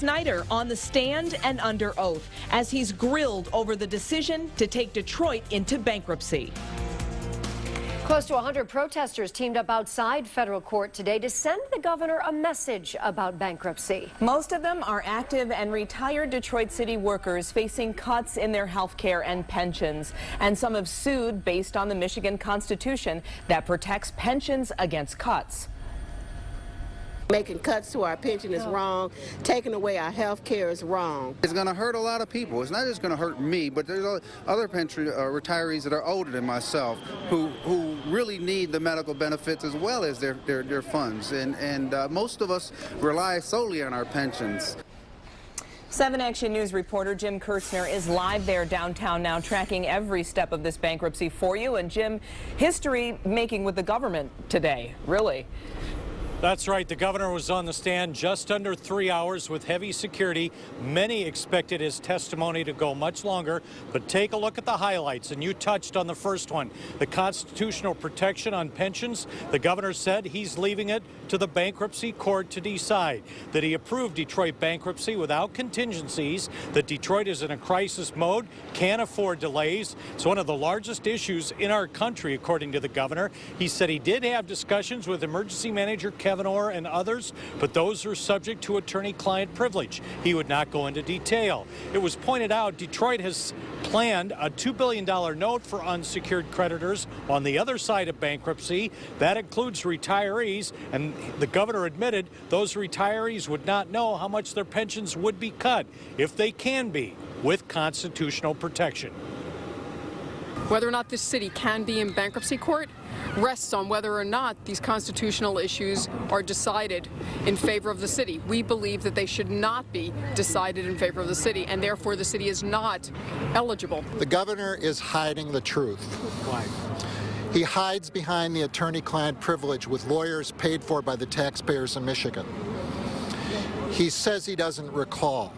Snyder on the stand and under oath as he's grilled over the decision to take Detroit into bankruptcy. Close to 100 protesters teamed up outside federal court today to send the governor a message about bankruptcy. Most of them are active and retired Detroit City workers facing cuts in their health care and pensions. And some have sued based on the Michigan Constitution that protects pensions against cuts. Making cuts to our pension is wrong. Taking away our health care is wrong. It's going to hurt a lot of people. It's not just going to hurt me, but there's other pension retirees that are older than myself who really need the medical benefits as well as their funds. And most of us rely solely on our pensions. 7 Action News reporter Jim Kirchner is live there downtown now, tracking every step of this bankruptcy for you. And Jim, history making with the government today, really. That's right. The governor was on the stand just under 3 hours with heavy security. Many expected his testimony to go much longer, but take a look at the highlights. And you touched on the first one, the constitutional protection on pensions. The governor said he's leaving it to the bankruptcy court to decide, that he approved Detroit bankruptcy without contingencies, that Detroit is in a crisis mode, can't afford delays. It's one of the largest issues in our country, according to the governor. He said he did have discussions with emergency manager Kevin Orr and others, but those are subject to attorney-client privilege. He would not go into detail. It was pointed out Detroit has planned a $2 billion note for unsecured creditors on the other side of bankruptcy. That includes retirees, and the governor admitted those retirees would not know how much their pensions would be cut, if they can be, with constitutional protection. Whether or not this city can be in bankruptcy court rests on whether or not these constitutional issues are decided in favor of the city. We believe that they should not be decided in favor of the city, and therefore the city is not eligible. The governor is hiding the truth. Why? He hides behind the attorney-client privilege with lawyers paid for by the taxpayers in Michigan. He says he doesn't recall.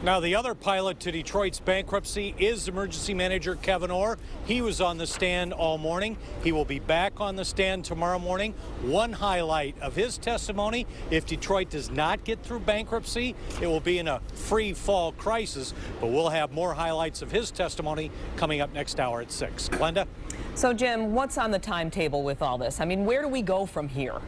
Now, the other pilot to Detroit's bankruptcy is emergency manager Kevin Orr. He was on the stand all morning. He will be back on the stand tomorrow morning. One highlight of his testimony, if Detroit does not get through bankruptcy, it will be in a free fall crisis. But we'll have more highlights of his testimony coming up next hour at 6. Glenda? So, Jim, what's on the timetable with all this? I mean, where do we go from here?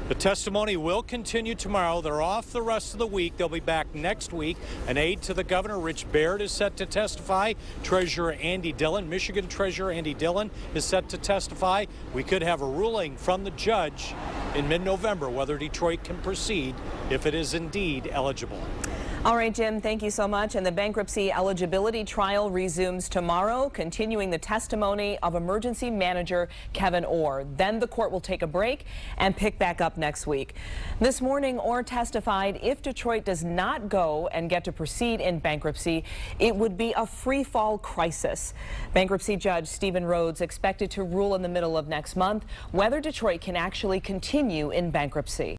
The testimony will continue tomorrow. They're off the rest of the week. They'll be back next week. An aide to the governor, Rich Baird, is set to testify. Treasurer Andy Dillon, Michigan Treasurer Andy Dillon, is set to testify. We could have a ruling from the judge in mid-November whether Detroit can proceed if it is indeed eligible. All right, Jim, thank you so much. And the bankruptcy eligibility trial resumes tomorrow, continuing the testimony of emergency manager Kevin Orr. Then the court will take a break and pick back up next week. This morning, Orr testified if Detroit does not go and get to proceed in bankruptcy, it would be a free fall crisis. Bankruptcy Judge Stephen Rhodes expected to rule in the middle of next month whether Detroit can actually continue in bankruptcy.